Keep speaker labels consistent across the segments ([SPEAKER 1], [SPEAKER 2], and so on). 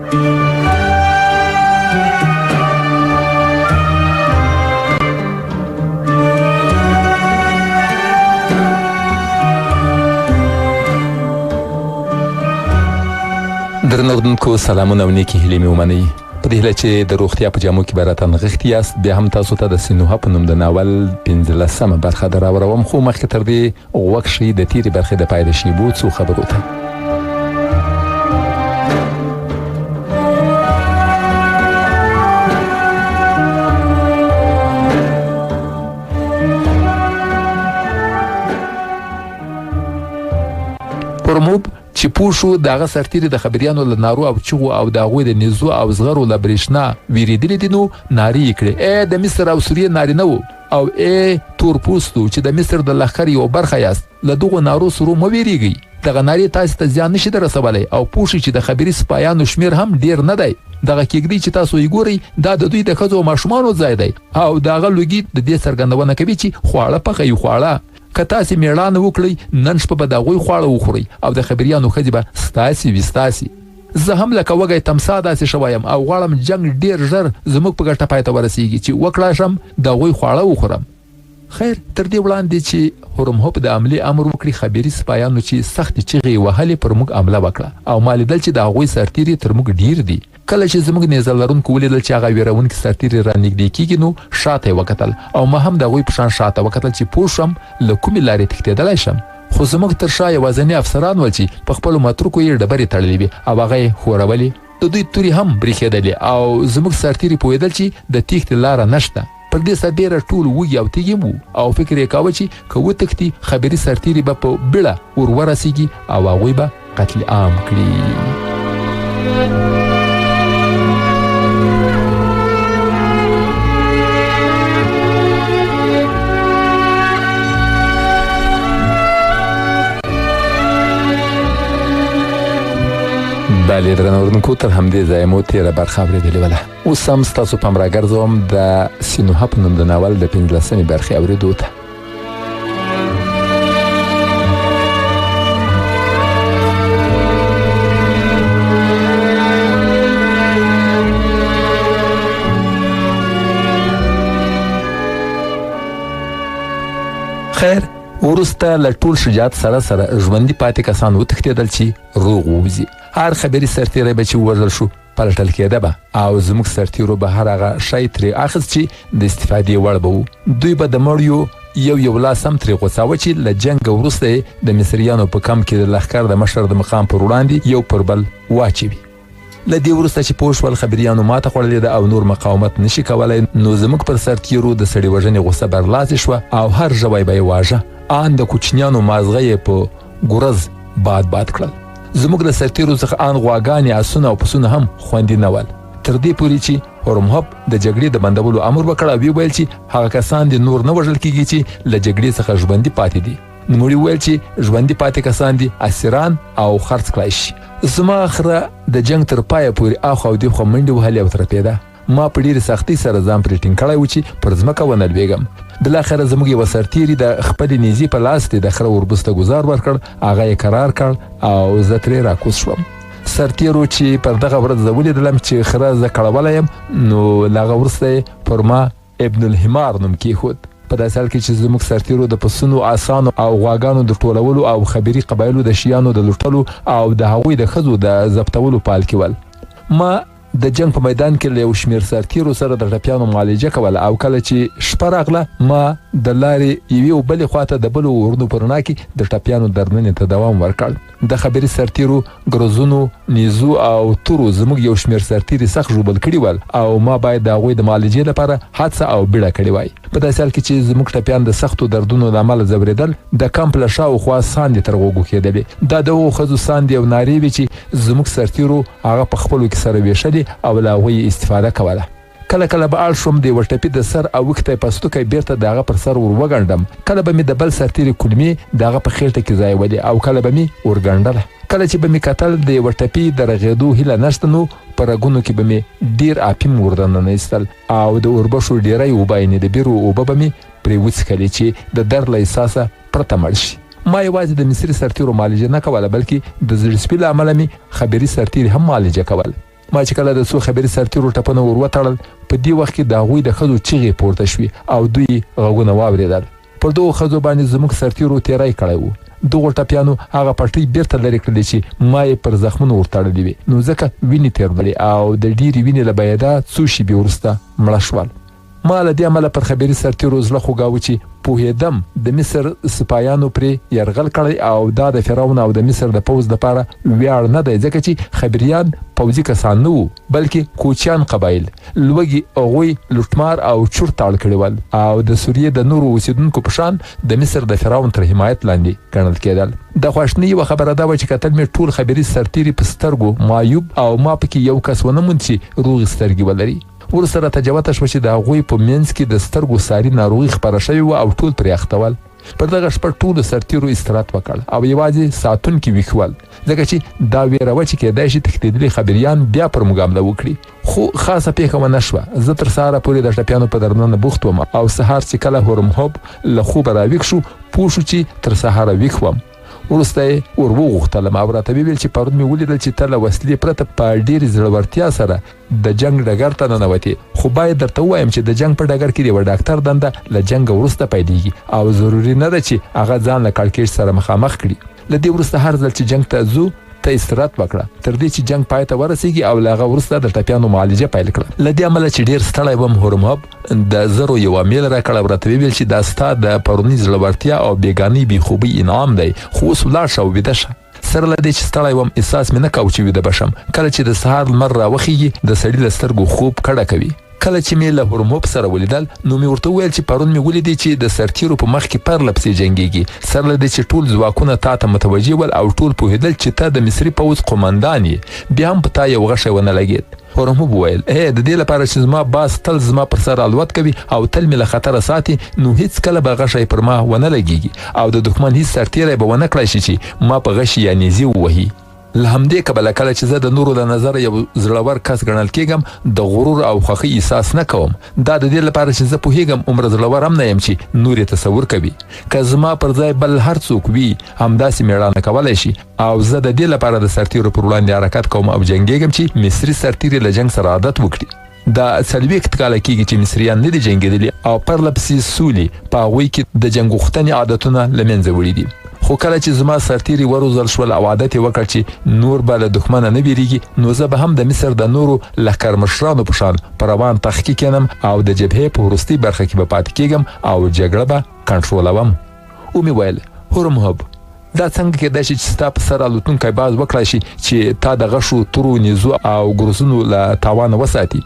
[SPEAKER 1] درنوردونکو سلامونه او نیکې هیلې مې ومنئ. په دې هیله چې د روغتیا په جامو کې به راته نغښتي یاست، بیا هم تاسو ته د سینوها په نوم د ناول 15مه برخه در راوړوم، خو مخکې تر دې غوږ شئ د تېرې برخې د پای د شیبو څو خبرو ته. پرموب چې پوه شو د هغه سرتیري د خبریانو له نارو او چغو او د هغوی د نیزو او زغرو له برېښنا ویرېدلي دي، نو نارې یې کړې: ای د مصر او سوریې نارینه وو او ای تور پوستو چې د مصر د لښکر یو برخه یاست، له دغو نارو سرو مه ویرېږئ. دغه نارې تاسې ته زیان نشي در رسولی او پوه شئ چې د خبري سپایانو شمېر هم ډېر نه دی. دغه کېږدۍ چې تاسو یې ګورئ دا د دوی د ښځو او ماشومانو ځای دی او د هغه لوګي د دې څرګندونه کوي چې خواړه پخوي. خواړه که تاسې مېړانه وکړئ نن شپه به د هغوی خواړه وخورئ او د خبریانو ښځې به ستاسې وي ستاسې. زه هم لکه وږی تمسا داسې شوی یم او غواړم جنګ ډېر ژر زموږ په ګټه پای ته ورسیږي چې وکړای شم د هغوی خواړه وخورم. خیر تر دې وړاندې چې هورمهوب د حملې امر وکړي، خبري سپایانو چې سختې چغې وهلې پر موږ حمله وکړه او ما لیدل چې د هغوی سرتیري تر موږ ډېر دي. کله چې زموږ نیزه لرونکو ولیدل چې هغه ویرونکي سرتیري رانږدې کېږي نو شاته یې وکتل او ما هم د هغوی په شان شاته وکتل چې پوه شم له کومې لارې تښتېدلی شم. خو زموږ تر شا یوازیني افسران ول چې په خپلو مترکو یې ډبرې تړلې وې او هغه یې ښورولې. د دوی تورې هم برېښېدلې او زموږ سرتیري پوهېدل چې د تېښتې لاره نشته. پر دې سربیره ټول وږي او تږي وو او فکر یې کاوه چې که وتښتي خبري سرتیري به په بیړه ور ورسیږي او هغوی به قتل عام کړي. بله درنوردونکو تر همدې ځایه مو تېره برخه اورېدلې وله. اوس هم ستاسو پام راګرځوم د سینوها په نوم د ناول د 15مې برخې اورېدو ته. خیر وروسته له ټول شجاعت سره ژوندي پاتې کسان وتښتېدل چې روغ ووځي. هر خبري سرتیری به چې ووژل شو پلټل کېده به او زموږ سرتیرو به هر هغه شی ترې اخیست چې د استفادې وړ به و. دوی به د مړیو یو لاس هم ترې غوڅاوه چې له جنګ وروسته یې د مصریانو په کمپ کې د لښکر د مشر د مقام پر وړاندې یو پر بل واچوي. له دې وروسته چې پوه شول خبریانو ماته خوړلې ده او نور مقاومت نشي کولی نو زموږ پر سرتیرو د سړي وژنې غوسه برلاسې شوه او هر ژوی به یې واژه. ان د کوچنیانو مازغه یې په ګورز باد کړل. زموږ د سرتیرو څخه ان غواګانې اسونه او پسونه هم خوندي نه ول، تر دې پورې چې هورمهوب د جګړې د بندولو امر وکړ او ویل چې هغه کسان دې نور نه وژل کېږي چې له جګړې څخه ژوندي پاتې دي. نوموړي وویل چې ژوندي پاتې کسان دي اسیران او خرڅ کړای شي. زما خره د جنګ تر پایه پورې اخوا او دېخوا منډې وهلې او ترپېده. ما په ډېرې سختۍ سره ځان پرې ټینګ کړی و چې پر ځمکه ونه لوېږم. بالاخره زموږ یوه سرتیري د خپلې نیزې په لاس د خره وربوس ته ګزار ورکړ، هغه یې کرار کړ او زه ترې راکوز شوم. سرتیرو چې پر دغه ورځ زه ولیدلم چې خره زه کړولی یم نو له هغه وروسته یې پر ما ابن الحمار نوم کېښود. په داسې حال کې چې زموږ سرتیرو د پسونو، اسانو او غواګانو د ټولولو او خبري قبایلو د شیانو د لوټلو او د هغوی د ښځو د ضبطولو پال کې ول. ما د جنګ په میدان کې له یو شمېر سرتیرو سره د ټپیانو معالجه کوله او کله چې شپه راغله ما د لارې یوې او بلې خواته د بلو ورونو په رڼا کې د ټپیانو درملنې ته دوام ورکړ. د خبري سرتیرو ګرزونو، نیزو او تورو زموږ یو شمېر سرتیري سخت ژوبل کړي ول او ما باید د هغوی د معالجې لپاره هڅه او بیړه کړې وای. په داسې حال کې چې زموږ ټپیان د سختو دردونو له امله ځورېدل، د کمپ له شاوخوا ساندې تر غوږو کېدلې. دا د هغو ښځو ساندې او نارې وې چې زموږ سرتیرو هغه په خپلو کې سره ویشلې او له هغوی استفاده کوله. کله کله به اړ شوم د یوه ټپي د سر او وښتی پستوکی بیرته د هغه پر سر ور وګنډم. کله به مې د بل سرتیري کلمې د هغه په خېټه کې ځایولې او کله به مې ورګنډله. کله چې به مې کتل د یوه ټپي د رغېدو هیله نشته نو په رګونو کې به مې ډېر اپیم وردننه ایستل او د اوربشو ډېری اوبه یعنې د بیرو اوبه به مې پرې وڅښلې چې د درد له احساسه پرته مړ شي. ما یوازې د مصري سرتیرو معالجه نه کوله بلکې د زړه سپي له امله مې خبري سرتیري هم معالجه کول. ما چې کله د څو خبري سرتیرو ټپونه ور وتړل په دې وخت کې د هغوی د ښځو چیغې پورته شوې او دوی غږونه واورېدل. پر دغو ښځو باندې زموږ سرتیرو تیری کړی و. دغو ټپیانو هغه پټۍ بیرته لرې کړلې چې ما یې پر زخمونو ورتړلې وې، نو ځکه وینې تېرولې او د ډېرې وینې له بیعده څو شېبې وروسته مړه شول. ما له دې امله پر خبري سرتیرو زړه خوږاوه چې پوهېدم د مصر سپایانو پرې یرغل کړی او دا د فرعون او د مصر د پوځ لپاره ویاړ نه دی، ځکه چې خبریان پوځي کسان نه وو بلکې کوچیان قبایل، لوږې هغوی لوټمار او چور تاړ کړي ول او د سوریې د نورو اوسېدونکو په شان د مصر د فرعون تر حمایت لاندې ګڼل کېدل. د خواشینۍ یوه خبره دا وه چې کتل مې ټول خبري سرتیري په سترګو معیوب او ما پکې یو کس ونه موند چې روغې سترګې ولري. ورسره تجوته شوه چې د هغوی په منځ کې د سترګو ساري ناروغي خپره شوې وه او ټول پرې اخته ول. پر دغه شپه ټولو سرتیرو استراحت وکړ او یوازې ساتونکي ویښ ول، ځکه چې دا ویره وه چې کېدای شي تښتېدلي خبریان بیا پر موږ حمله وکړي. خو خاصه پیښه ونه شوه. زه تر سهاره پورې د ټپیانو په درملنه بوخت وم او سهار چې کله هورمهوب له خوبه راویښ شو پوه شو چې تر سهاره ویښ وم. وروسته یې ور وغوښتلم او راته ویل چې پرون مې ولیدل چې ته له وسلې پرته په ډېرې زړورتیا سره د جنګ ډګر ته ننوتې، خو باید درته ووایم چې د جنګ په ډګر کې د یوه ډاکټر دنده له جنګه وروسته پیلېږي او ضروري نه ده چې هغه ځان له کړکېچ سره مخامخ کړي. له دې وروسته هر ځل چې جنګ ته ځو ته استراحت وکړه تر دې چې جنګ پای ته ورسېږي او له هغه وروسته د ټپیانو معالجه پیل کړه. له دې امله چې ډېر ستړی وم هورمهوب د زرو یو امیل راکړ او راته ویل چې دا ستا د پروني زړورتیا او بېګانۍ بېخوبۍ انعام دی، خو اوس ولاړ شه او ویده شه. سره له دې چې ستړی وم احساس مې نه کاوه چې ویده به شم. کله چې د سهار لمر راوخیږي د سړي له سترګو خوب کډه کوي. کله چې مې له هورمهوب سره ولیدل نو مې ورته وویل چې پرون مې ولیدې چې د سرتیرو په مخ کې پرله پسې جنګېږي، سره له دې چې ټول ځواکونه تا ته متوجه ول او ټول پوهېدل چې ته د مصري پوځ قومندان یې، بیا هم په تا یو غشی ونه لګېد. هورمهوب وویل د دې لپاره چې زما باز تل زما پر سر الوت کوي او تل مې له خطره ساتي، نو هیڅ کله به غشی پر ما ونه لګېږي او د دښمن هیڅ سرتیری به ونه کړی شي چې ما په غشي یا نیزې ووهي. له همدې کبله کله چې زه د نورو له نظره یو زړور کس ګڼل کېږم د غرور او خوښۍ احساس نه کوم. دا د دې لپاره چې زه پوهېږم عمره زړور هم نه یم چې نور یې تصور کوي. که زما پر ځای بل هر څوک وي همداسې مېړانه کولی شي او زه د دې لپاره د سرتیرو پر وړاندې حرکت کوم او جنګېږم چې مصري سرتیري له جنګ سره عادت وکړي. دا 40 کاله کېږي چې مصریان نه دي جنګېدلي او پرله پسې سولې په هغوی کې د جنګ غوښتنې عادتونه له منځه وړي دي. خو کله چې زما سرتیري وروزل شول او عادت یې وکړ چې نور به له دښمنه نه بیریږي، نو زه به هم د مصر د نورو لښکرمشرانو په شان په روان تخ کې کینم او د جبهې په وروستۍ برخه کې به پاتې کېږم او جګړه به کنټرولوم. ومې ویل هورمهوب دا څنګه کېدای شي چې ستا په سر الوتونکی باز وکړای شي چې تا د غشو تورو نیزو او ګروزونو له تاوانه وساتي؟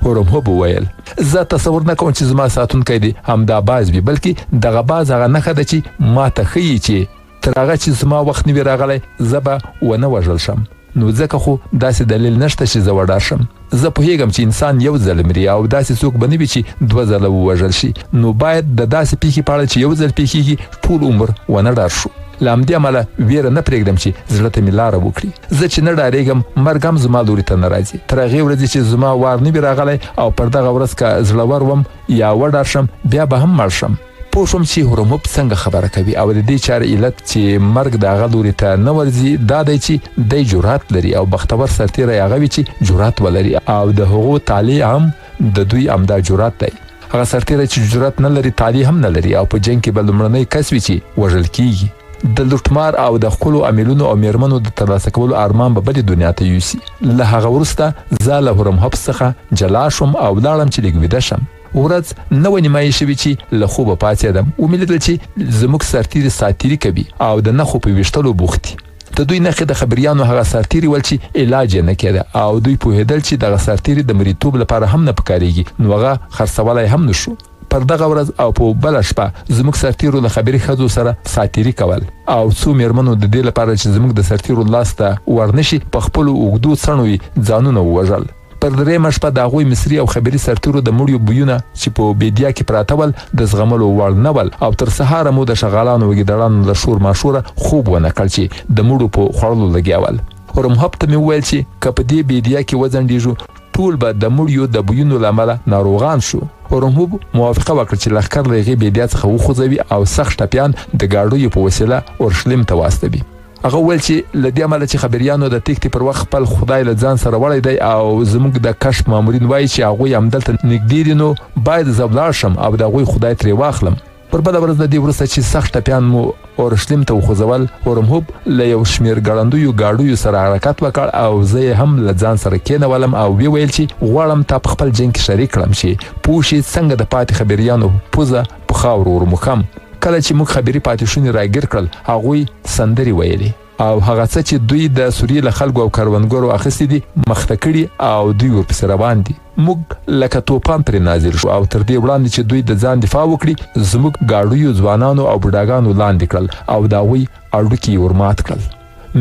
[SPEAKER 1] هورمهوب وویل زه تصور نه کوم چې زما ساتونکی دی همدا باز وي، بلکې دغه باز هغه نښه ده چې ما ته ښیي چې تر هغه چې زما وخت نه وي راغلی زه به ونه وژل شم. نو ځکه خو داسې دلیل نشته چې زه وډار شم. زه پوهېږم چې انسان یو ځل مري او داسې څوک به نه وي چې 2 ځله ووژل شي، نو باید د داسې پیښې په اړه چې یو ځل پیښېږي ټول عمر ونه ډار شو. له همدې امله ویره نه پرېږدم چې زړه ته مې لاره وکړي. زه چې نه ډارېږم مرګ هم زما لوري ته نه راځي. تر هغې ورځې چې زما وار نه وي راغلی او پر دغه ورځ که زړور وم یا وډار شم بیا به هم مړ شم. پوه شوم چې هورمهوب څنګه خبره کوي او د دې چارې علت چې مرګ د هغه لوري ته نه ورځي دا دی چې دی جرأت لري او بختور سرتیری هغه وي چې جرأت ولري او د هغو طالع هم د دوی همدا جرأت دی. هغه سرتیری چې جرأت نه لري طالع هم نه لري او په جنګ کې به لومړنی کس وي چې وژل کېږي. د لوټمار او د خپلو امیلونو او میرمنو د ترلاسه کولو ارمان به بلې دنیا ته یوسي. له هغه وروسته زه له هورمهوب څخه جلا شوم او ولاړم چې لږ ویده شم. ورځ نه وه نیمایي شوې چې له خوبه پاڅېدم. ومې لیدل چې زموږ سرتیري ساتیري کوي او د نښو په ویشتلو بوخت دي. د دوی نښې د خبریانو هغه سرتیري ول چې علاج یې نه کېده او دوی پوهېدل چې دغه سرتیري د مریتوب لپاره هم نه پکارېږي، نو هغه خرڅولی هم نه شو. پر دغه ورځ او په بله شپه زموږ سرتیرو له خبري ښځو سره ساتیري کول او څو میرمنو د دې لپاره چې زموږ د سرتیرو لاس ته ورنشي په خپلو اوږدو څڼو یې ځانونه ووژل. پر درېیمه شپه د هغوی مصري او خبري سرتیرو د مړیو بویونه چې په بیدیا کې پراته ول د زغملو وړ نه ول او تر سهاره مو د شغالانو وګیدړانو له شور ماشوره خوب ونه کړ چې د مړو په خوړلو لګیا ول. هورمهوب ته مې وویل چې که په دې بیدیا کې وځنډېږو ټول به د مړیو د بویونو له امله ناروغان شو. هورمهوب موافقه وکړه چې لښکر له هغې بیدیا څخه وخوځوي او سخت ټپیان د ګاډیو په وسیله اورشلیم ته واستوي. هغه ویل چې لدې عمله چې خبريانو د تېښتې پر وخت خپل خدای له ځان سره وړی دی او زموږ د کشف مامورین وایي چې هغوی همدلته نږدې دي نو باید زه ولاړ شم او د هغوی خدای ترې واخلم. پر بله ورځ د دې وروسته چې سخت ټپیان مو اورشلیم ته وخوځول، هورمهوب له یو شمېر ګړندیو ګاډیو سره حرکت وکړ او زه یې هم له ځان سره کېنولم او ویې ویل چې غواړم تا په خپل جنګ کې شریک کړم چې پوه شې څنګه د پاتې خبریانو پوزه په خاورو ورموښم. کله چې موږ خبري پاتې شونې راګیر کړل هغوی سندرې ویلې او هغه څه چې دوی د سوریې له خلکو او کروندګرو اخیستي دي مخته کړي او دوی ورپسې روان دي. موږ لکه توپان پرې نازل شو او تر دې وړاندې چې دوی د ځان دفاع وکړي زموږ ګاډیو ځوانانو او بوډاګانو لاندې کړل او د هغوی اډوکي ورمات کړل.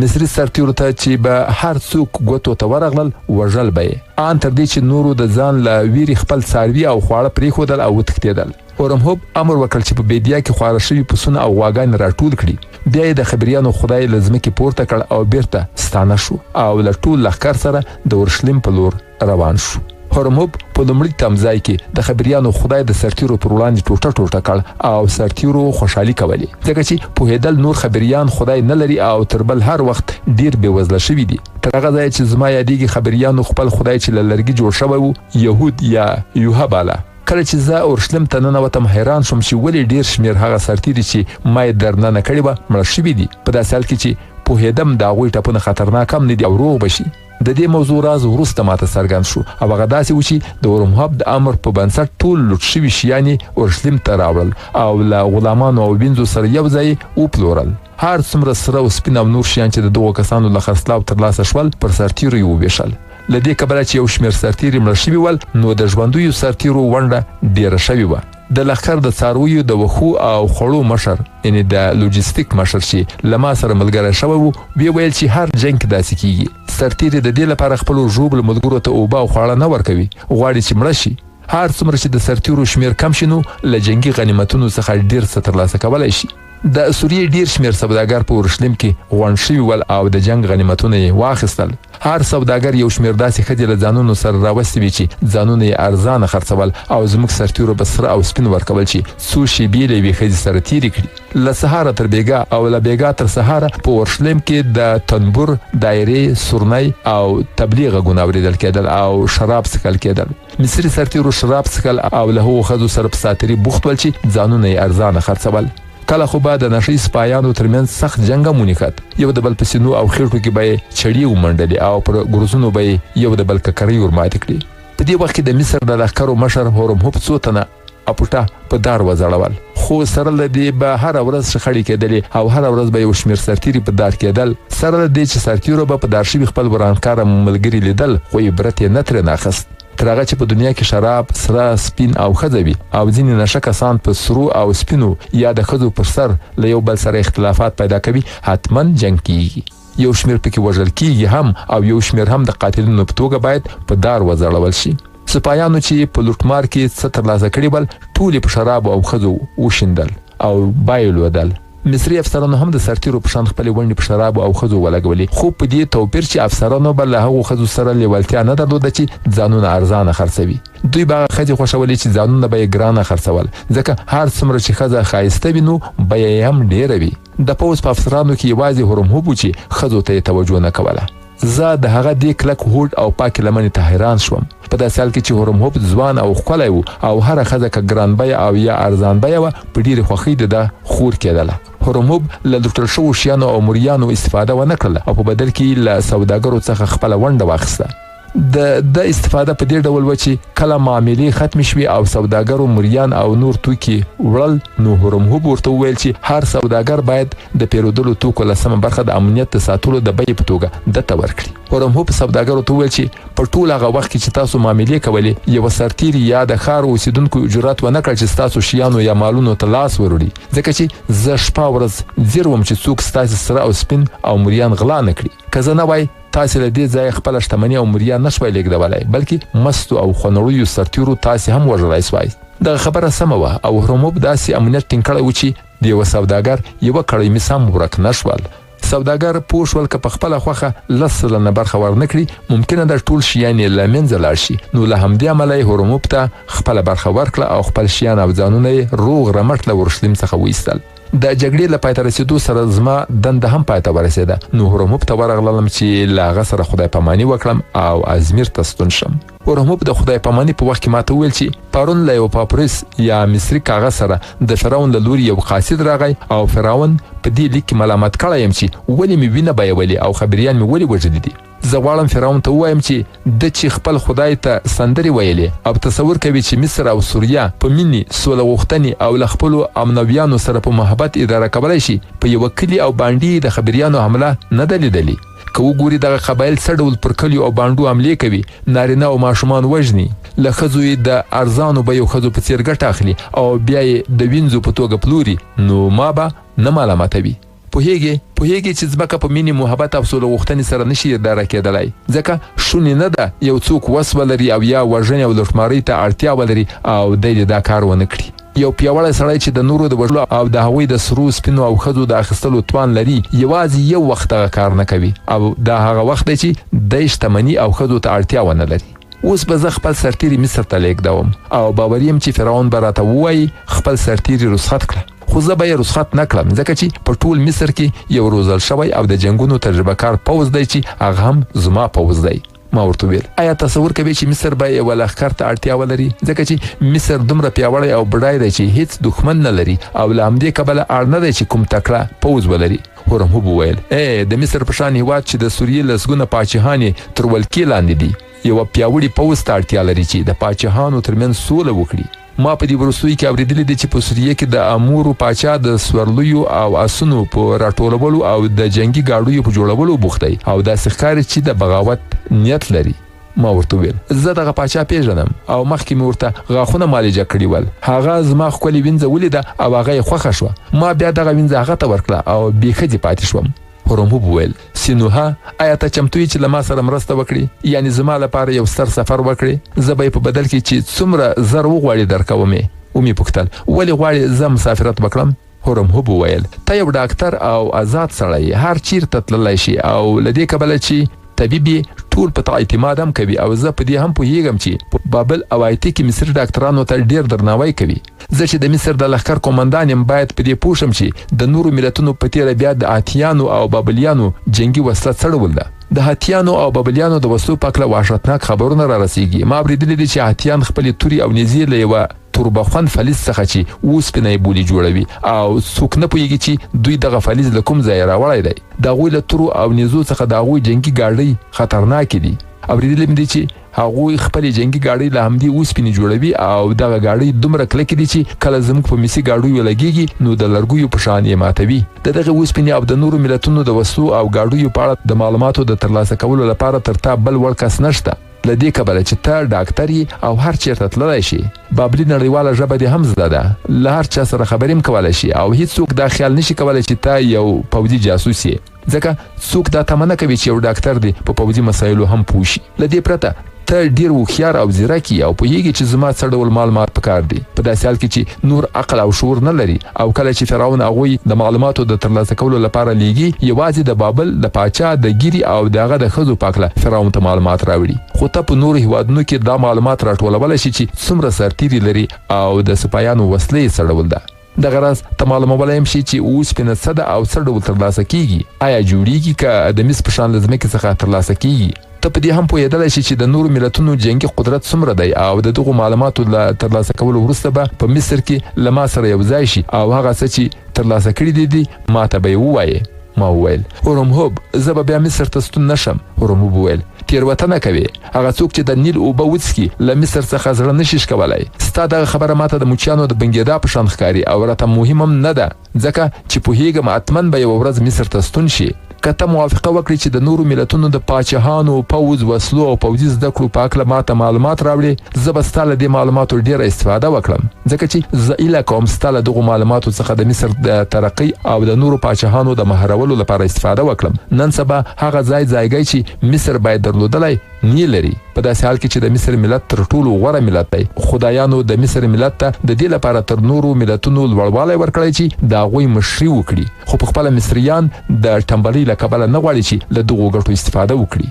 [SPEAKER 1] مصري سرتیرو ته چې به هر څوک ګوتو ته ورغلل وژل به یې، ان تر دې چې نورو د ځان له ویرې خپل څاروي او خواړه پرېښودل او وتښتېدل. هورمهوب امر وکړ چې په بیدیا کې خواره شوي پسونه او غواګانې راټول کړي. بیا یې د خبریانو خدای له ځمکې پورته کړ او بیرته ستانه شو او له ټول لښکر سره د اورشلیم په لور روان شو. هورمهوب په لومړي تمځای کې د خبریانو خدای د سرتیرو پر وړاندې ټوټه ټوټه کړ او سرتیرو خوشحالي کولې ځکه چې پوهېدل نور خبریان خدای نه لري او تر بل هر وخت ډیر بېوزله شوي دي. تر هغه ځایه چې زما یادېږي خبریانو خپل خدای چې له لرګي جوړ شوی و یهود یا یوها باله. کله چې زه اورشلیم ته ننوتم حیران شوم چې ولې ډیر شمېر هغه سرتیري چې ما یې درننه کړې وه مړه شوي دي، په داسې حال کې چې پوهېدم د هغوی ټپونه خطرناک هم نه دي او روغ به شي. د دې موضوع راز وروسته ماته څرګند شو او هغه داسې و چې د هورمهوب د امر په بنسټ ټول لوټ شوي شیان یې اورشلیم ته راوړل او له غلامانو او وینځو سره یو ځای وپلورل. هر څومره سره او سپین او نور شیان چې د دغو کسانو له خرڅلاو ترلاسه شول پر سرتیرو یې وویشل. له دې کبله چې یو شمېر سرتیري مړه شوي ول نو د ژوندیو سرتیرو ونډه ډیره شوې وه. د لښکر د څارویو د وښو او خوړو مشر یعنې د لوجستیک مشر چې له ما سره ملګری شوی و ویې ویل چې هر جنګ کې داسې کیږي، سرتیري د دې لپاره خپلو ژوبلو ملګرو ته اوبه او خواړه نه ورکوي، غواړي چې مړه شي. هر څومره چې د سرتیرو شمېر کم شي نو له جنګي غنیمتونو څخه ډیر څه ترلاسه کولی شي. د سوریې ډیر شمېر سوداګر په اورشلیم کې غونډ شوي ول او د جنګ غنیمتونه یې واخیستل. هر سوداګر یو شمېر داسې ښځې له ځانونو سره راوستې وي چې ځانونه یې ارزانه خرڅول او زموږ سرتیرو به سره او سپین ورکول چې څو شېبې له یوې ښځې سره تېرې کړي. له سهاره تر بېګا او له بېګا تر سهاره په اورشلیم کې د تنبور، دایرې، سورنۍ او تبلیغ غږونه اورېدل کېدل او شراب څښل کېدل. مصري سرتیرو شراب څښل او له هغو ښځو سره په ساتري بوخت ول چې ځانونه یې ارزانه خرڅول. کله خو به د نشه یي سپایانو ترمنځ سخت جنګ هم ونښت، یو د بل په سینو او خېټو کې به یې چړې ومنډلې او پر ګروزونو به یې یو د بل ککرۍ ورماتې کړي. په دې وخت کې د مصر د لښکرو مشر هورمهوب څو تنه اپوټه په دار وځړول، خو سره له دې به هره ورځ شخړې کېدلې او هره ورځ به یو شمېر سرتیري په دار کېدل. سره له دې چې سرتیرو به په دار شوي خپل ورانکاره ملګري لیدل خو عبرت یې نه ترې ناخست. تر هغه چې په دنیا کې شراب، سره، سپین او ښځه وي او ځینې نشه کسان په سرو او سپینو یا د ښځو پر سر له یو بل سره اختلافات پیدا کوي، حتما جنګ کیږي. یو شمېر پکې وژل کیږي هم او یو شمېر هم د قاتلینو په توګه باید په دار وځړول شي. سپایانو چې په لوټمار کې څه ترلاسه کړي ول ټول په شرابو او ښځو وشیندل او بایلودل. مصري افسرانو هم د سرتیرو په شان خپلې ونډې په شرابو او ښځو ولګولې، خو په دې توپیر چې افسرانو به له هغو ښځو سره لیوالتیا نه درلوده چې ځانونه ارزانه خرڅوي. دوی به هغه ښځې خوښولې چې ځانونه به یې ګرانه خرڅول، ځکه هر څومره چې ښځه ښایسته وي نو بیه یې هم ډیره وي. د پوځ په افسرانو کې یوازې هورمهوب و چې ښځو ته یې توجه نه کوله. زه د هغه دې کلک هوډ او پاکې لمنې ته حیران شوم. په داسې حال کې چې هورمهوب ځوان او ښکلی و او هره ښځه که ګران بیه او یا ارزان بیه وه په ډېرې خوښۍ د ده خور کېدله. هورمهوب له لوټل شوو شیانو او مریانو استفاده ونه کړله او په بدل کې له سوداګرو څخه خپله ونډه واخیسته. د استفاده په دې ډول و چې کله معاملې ختمې شوې او سوداګرو مریان او نور توکي وړل نو هورمهوب ورته وویل چې هر سوداګر باید د پیرودلو توکو لسمه برخه د امنیت د ساتلو د بیې په توګه دته ورکړي. هورمهوب سوداګرو ته وویل چې په ټول هغه وخت کې چې تاسو معاملې کولې یوه سرتیري یا د ښار اوسیدونکو جرأت ونه کړ چې ستاسو شیانو یا مالونو ته لاس وروړي، ځکه چې زه شپه ورځ ځیر وم چې څوک ستاسې سره او سپین او مریان غلا نه کړي. که زه نه وای تاسې له دې ځایه خپله شتمني او مریان نه شوی لیږدولی، بلکې مستو او خونړیو سرتیرو تاسې هم وژلی سوای. دغه خبره سمه وه او هورمهوب داسې امنیت ټینګ کړی و چې د یوه سوداګر یوه کړۍ مس هم ورک نه شول. سوداګر پوه شول که په خپله خوښه 10% برخه ورنه کړي ممکنه ده ټول شیان یې له منځه لاړ شي. نو له همدې امله یې هورمهوب ته خپله برخه ورکړه او خپل شیان او ځانونه یې روغ رمټ له اورشلیم څخه وایستل. د جګړې له پای ته رسیدو سره زما دنده هم پای ته ورسېده. نو هرموب ته ورغلم چې له هغه سره خدای پاماني وکړم او ازمیر ته ستون شم. هرموب د خدای پاماني په وخت کې ماته وویل چې پرون له یو پاپریس یا مصري کاغذ سره د فرعون له لوري یو قاصد راغی او فرعون په دې لیک کې ملامت کړی یم چې ولې مې وینه بیولې او خبریان مې ولې وژلي دي. زه غواړم فرعون ته ووایم چې د چې خپل خدای ته سندرې ویلې او تصور کوي چې مصر او سوریه په مینې سوله غوښتنې او له خپلو امنویانو سره په محبت اداره کولی شي. په یوه کلي او بانډې د خبریانو حمله نه ده لیدلې. که وګوري دغه قبایل څه ډول پر کلیو او بانډو حملې کوي، نارینه او ماشومان وژني، له ښځو یې د ارزانو بیو ښځو په څېر ګټه اخلي او بیا یې د وینځو په توګه پلوري، نو ما به نه ملامتوي. پوهیږي چې ځمکه په مینې محبت او سوله غوښتنې سره نشي اداره کېدلی، ځکه شونې نه ده یو څوک وس ولري او یا وژنې او لوټمارۍ ته اړتیا ولري او دی دې دا کار ونه کړي. یو پیاوړی سړی چې د نورو د وژلو او د هغوی د سرو سپینو او ښځو د اخیستلو توان لري، یوازې یو وخت هغه کار نه کوي او دا هغه وخت دی چې دی شتمني او ښځو ته اړتیا ونه لري. اوس به زه خپل سرتیري مصر ته لیږدوم او باور یم چې فرعون به راته ووایي خپل سرتیري رخصت کړه. خو زه به یې رخصت نه کړم، ځکه چې په ټول مصر کې یو روزل شوی او د جنګونو تجربه کار پوځ دی چې هغه هم زما پوځ دی. ما ورته ویل آیا تصور کوي چې مصر به یو لښکر ته اړتیا ولري، ځکه چې مصر دومره پیاوړی او بډای دی چې هیڅ دښمن نه لري او له همدې کبله اړ نه دی چې کوم تکړه پوځ ولري. هرموب وویل د مصر په شان هیواد چې د سوریې لسګونه پاچاهان یې تر ولکې لاندې دي، یوه پیاوړي پوځ ته اړتیا لري چې د پاچاهانو ترمنځ سوله وکړي. ما په دې وروستیو کې اورېدلي دي چې په سوریې کې د امورو پاچا د سورلیو او اسونو په راټولولو او د جنګي ګاډیو په جوړولو بوخت دی او داسې ښکاري چې د بغاوت نیت لري. ما ورته وویل زه دغه پاچا پیژنم او مخکې مې ورته غاښونه معالجه کړي ول. هغه زما ښکلې وینځه ولیده او هغه یې خوښه شوه. ما بیا دغه وینځه هغه ته ورکړه او بې ښځې پاتې شوم. هرموب وویل سینوها آیا ته چمتو یې چې له ما سره مرسته وکړي، یعنی زما لپاره یو ستر سفر وکړي؟ زه به یې په بدل کې چې څومره زر وغواړي درکوم یې. ومې پوښتل ولې غواړې زه مسافرت وکړم؟ هرموب وویل ته یو ډاکټر او آزاد سړی، هر چیرته تللی شي او له دې کبله چې طبیب یې ټول په تا اعتماد هم کوي او زه په دې هم پوهیږم چې په بابل او آیتي کې مصري ډاکټرانو ته ډیر درناوی کوي. زه چې د مصر د لښکر قومندان یم باید په دې پوه شم چې د نورو ملتونو په تیره بیا د آتیانو او بابلیانو جنګي وسله څه ډول ده. د هاتیانو او بابلیانو د وسلو په هکله وحشتناک خبرونه را رسیږي. ما اورېدلي دي چې هاتیان خپلې تورې او نیزې له یوه توربخون فلز څخه چې اوسپنه یې بولي جوړوي او څوک نه پوهیږي چې دوی دغه فلز له کوم ځایه راوړی دی. د هغوی له تورو او نیزو څخه د هغوی جنګي ګاډۍ خطرناکې دي. اورېدلي مې دي چې هغوی خپلې جنګي ګاډۍ له همدې اوسپنې جوړوي او دغه ګاډۍ دومره کلکې دي چې کله زموږ په مسي ګاډیو لګېږي نو د لرګیو په شان یې ماتوي. د دغې اوسپنې او د نورو ملتونو د وسلو او ګاډیو په اړه د معلوماتو د ترلاسه کولو لپاره تر تا بل وړ کس نشته، له دې کبله چې ته ډاکټر یې او هر چیرته تللی شي. بابلي نړیواله ژبه دې هم زده ده، له هر چا سره خبرې هم کولی شي او هیڅوک دا خیال نشي کولی چې ته یو پوځي جاسوس یې، ځکه څوک دا تمه نه کوي چې یو ډاکټر دی په پوځي مسایلو هم پوه شي. له دې پرته ته ډیر هوښیار او ځیرک یې او پوهیږي چې زما څه ډول معلومات پکار دي، په داسې حال کې چې نور عقل او شعور نه لري او کله چې فرعون هغوی د معلوماتو د ترلاسه کولو لپاره لیږي یوازې د بابل د پاچا د ګیري او د هغه د ښځو په هکله فرعون ته معلومات راوړي. خو ته په نورو هیوادونو کې دا معلومات راټولولی شي چې څومره سرتیري لري او د سپایانو وسلې یې څه ډول ده. دغه راز ته معلومولی هم شي چې اوسپنه څه ده او څه ډول ترلاسه کیږي، آیا جوړیږي که د مس په شان له ځمکې څخه ترلاسه کیږي. ته په دې هم پوهېدلی شي چې د نورو ملتونو جنګي قدرت څومره دی او د دغو معلوماتو له ترلاسه کولو وروسته به په مصر کې له ما سره یو ځای شي او هغه څه چې ترلاسه کړي دي ما ته به یې ووایې. ما وویل هرموب زه به بیا مصر ته ستون نشم. هرموب وویل تېروتنه کوې، هغه څوک چې د نیل اوبه وڅښي له مصر څخه زړه نشي ښکولی. ستا دغه خبره ماته د مچیانو د بنګېدا په شان ښکاري او راته مهم هم نه ده، ځکه چې پوهیږم حتمن به یوه ورځ مصر ته ستون شي. که ته موافقه وکړې چې د نورو ملتونو د پاچاهانو پوځ وسلو او پوځي زده کړو په هکله ماته معلومات راوړې، زه به ستا له دې معلوماتو ډېره استفاده وکړم، ځکه چې زه هیله کوم ستا له دغو معلوماتو څخه د مصر د ترقۍ او د نورو پاچاهانو د مهرولو لپاره استفاده وکړم. نن سبا هغه ځای چې مصر باید درلودلی نه لري، په داسې حال کې چې د مصر ملت تر ټولو غوره ملت دی. خدایانو د مصر ملت ته د دې لپاره تر نورو ملتونو لوړوالی ورکړی چې د هغوی مشري وکړي، خو په خپله مصریان د ټمبلۍ له کبله نه غواړي چې له دغو ګټو استفاده وکړي.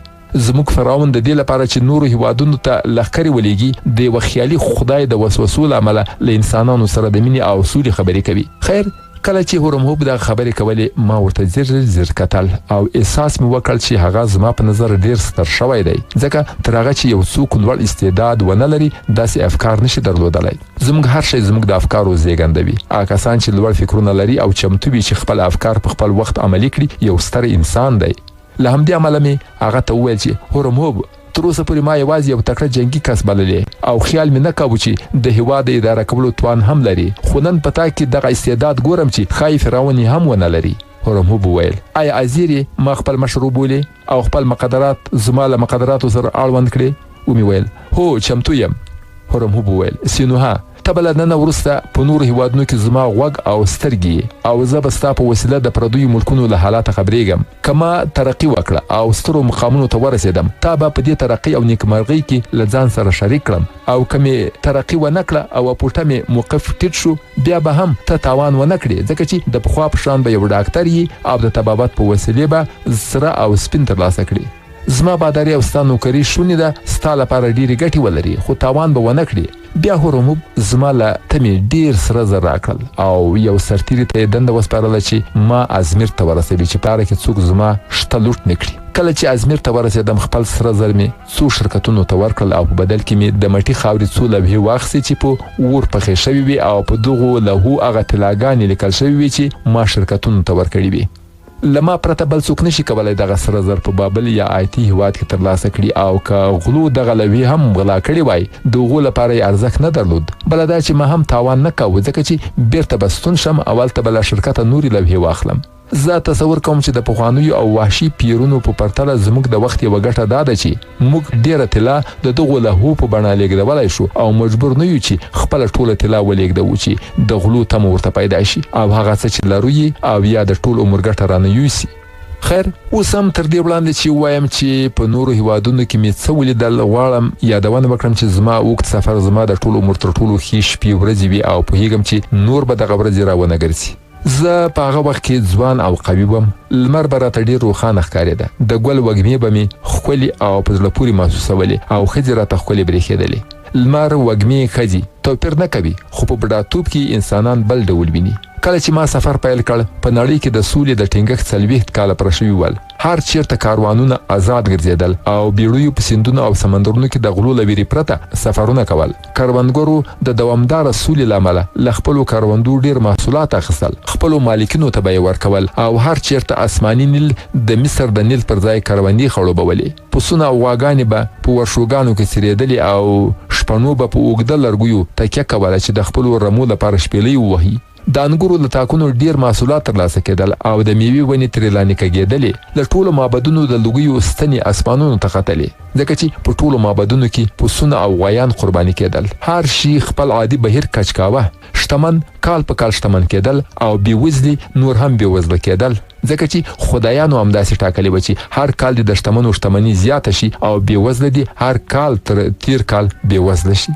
[SPEAKER 1] زموږ فرعون د دې لپاره چې نورو هیوادونو ته لښکرې ولېږي د یوه خیالي خدای د وسوسو له امله له انسانانو سره د مینې او سولې خبرې کوي. خیر کله چې هورمهوب دا خبرې کولې ما ورته زر کتل او احساس مې وکړ چې هغه زما په نظر ډیر ستر شوی دی ځکه تر هغه چې یو څوک لوړ استعداد ونه لري داسې افکار نشي درلودلی. زموږ هر شی زموږ د افکارو زیږنده وي. هغه کسان چې لوړ فکرونه لري او چمتو وي چې خپل افکار په خپل وخت عملي کړي یو ستر انسان دی. له همدې امله مې هغه ته وویل چې هورمهوب تر اوسه پورې ما یوازې یو تکړه جنګي کس بللی او خیال مې نه کاوه چې د هېواد د اداره کولو توان هم لري خو نن په تا کې دغه استعداد ګورم چې ښایي فرعون هم ونه لري. هورمهوب وویل آیا ازیر ما خپل مشر وبولې او خپل مقدرات زما له مقدراتو سره اړوند کړې؟ ومې ویل هو چمتو یم. هورمهوب وویل سینوها ته به له ننه وروسته په نورو هیوادونو کې زما غوږ او سترګې او زه به ستا په وسیله د پردیو ملکونو له حالاته خبرېږم. که ما ترقي وکړه او سترو مقامونو ته ورسېدم تا به په دې ترقي او نیکمرغۍ کې له ځان سره شریک کړم او که مې ترقي ونه کړه او پورته مې موقف ټیټ شو بیا به هم ته تاوان ونه کړې ځکه چې د پخوا په شان به یو ډاکټر یې او د طبابت په وسیلې به سره او سپین ترلاسه کړي. زما باداري او ستا نوکري شونې ده ستا لپاره ډېرې ګټې ولري خو تاوان به ونه کړي. بیا هورمهوب زما له تمې ډیر سره زر راکړل او یو سرتیري ته یې دنده وسپارله چې ما ازمیر ته ورسوي چې په هغه کې څوک زما شته لوټ نه کړي. کله چې ازمیر ته ورسېدم خپل سره زر مې څو شرکتونو ته ورکړل او په بدل کې مې د مټي خاورې څو لوحې واخیستې چې په اور پخې شوي وي او په دغو لوحو هغه طلاګانې لیکل شوي وي چې ما شرکتونو ته ورکړي وي. لما پرته بل څوک نشي کولای دغه سره زر په بابل یا آیتي هیواد کې ترلاسه کړي او که غلو دغه لوحې هم غلا کړي وای د هغو لپاره یې ارزښت نه درلود. بله دا چې ما هم تاوان نه کاوه ځکه چې بیرته به ستون شم او هلته به له شرکته نورې لوحې واخلم. زه تصور کوم چې د پخوانیو او وحشي پیرونو په پرتله زموږ د وخت یوه ګټه دا ده چې موږ ډیره طلا د دغو لوحو په بڼه لیږدولی شو او مجبور نه یو چې خپله ټوله طلا ولیږدوو چې د غلو تمه ورته پیدا شي او هغه څه چې لرو یې او یا د ټول عمر ګټه رانه یوسي. خیر اوس هم تر دې وړاندې چې ووایم چې په نورو هیوادونو کې مې څه ولیدل غواړم یادونه وکړم چې زما اوږد سفر زما د ټول عمر تر ټولو ښې شپې ورځې وي او پوهیږم چې نور به دغه ورځې راونه ګرځي. زه په هغه وخت کې ځوان او قوي وم. لمر به راته ډېر روښانه ښکارېده. د ګل وږمې به مې ښکلې او په زړه پورې محسوسولې او ښځې راته ښکلې برېښېدلې. لمر وږمې ښځې توپیر نه کوي خو په بډاتوب کې انسانان بل ډول ویني. کله چې ما سفر پیل کړ په نړۍ کې د سولې د ټینګښت 40 کاله پوره شوي ول. هر چیرته کاروانونه آزاد ګرځېدل او بیړیو په سیندونو او سمندرونو کې د غلو له ویرې پرته سفرونه کول. کروندګرو د دوامداره سولې له امله له خپلو کروندو ډیر محصولات اخیستل خپلو مالکینو ته به یې ورکول او هر چیرته آسماني نیل د مصر د نیل پر ځای کروندې خړوبولې. پسونه او غواګانې به په ورشوګانو کې څرېدلې او شپنو به په اوږده لرګیو تکیه کوله چې د خپلو رمو لپاره شپېلۍ ووهي. د انګورو له تاکونو ډیر محصولات ترلاسه کېدل او د میوې ونې ترې لاندې کږېدلې. له ټولو معبدونو د لوګیو ستنې اسمانونو ته ختلې ځکه چې په ټولو معبدونو کې پسونه او غوایان قرباني کېدل. هر شي خپل عادي بهیر کج کاوه. شتمن کال په کال شتمن کېدل او بېوزلي نور هم بېوزله کېدل ځکه چې خدایانو همداسې ټاکلې وه چې هر کال دې د شتمنو شتمني زیاته شي او بېوزله دې هر کال تر تیر کال بېوزله شي.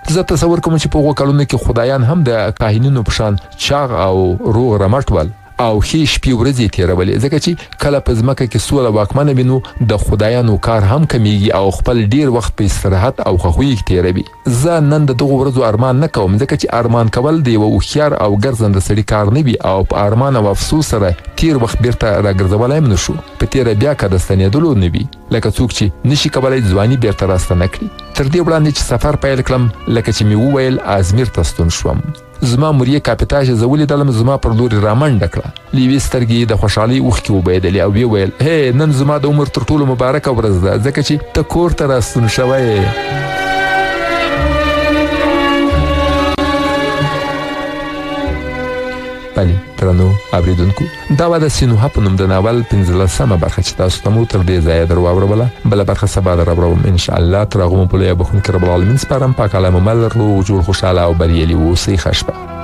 [SPEAKER 1] زه تصور کوم چې په هغو کلونو کې خدایان هم د کاهنینو په شان چاغ او روغ رمټ ول او ښې شپې ورځې تېرولې ځکه چې کله په ځمکه کې سوله واکمنه وي نو د خدایانو کار هم کمیږي او خپل ډیر وخت په استراحت او خوښۍ کې تېروي. زه نن د دغو ورځو ارمان نه کوم ځکه چې ارمان کول د یوه هوښیار او ګرځنده سړي کار نه وي او په ارمان او افسوس سره تیر وخت بیرته راګرځولی هم نه شو. په تیره بیا که د ستنېدلو نه وي لکه څوک چې نشي کولی ځواني بیرته راستنه کړي. تر دې وړاندې چې سفر پیل کړم لکه چې مې وویل ازمیر ته ستون شوم. زما مورې کاپیتاژ زه ولیدلم زما پر لورې رامنډه کړه. له یوې سترګې د خوشحالۍ اوښکې وبهېدلې او ویې ویل هی نن زما د عمر تر ټولو مبارکه ورځ ده ځکه چې ته کور ته راستون شوی یې. بلې درنو اوریدونکو دا وه د سینوها په نوم د ناول 15مه برخه چې تاسو ته مو تر دې ځایه در واوروله. بله برخه سبا در راوړم انشاءالله. تر هغو مو په لویه بخښونکي رب العالمین سپارم. پاک عالم مل روغ جوړ خوشحاله او بریالي اوسئ. ښه شپه.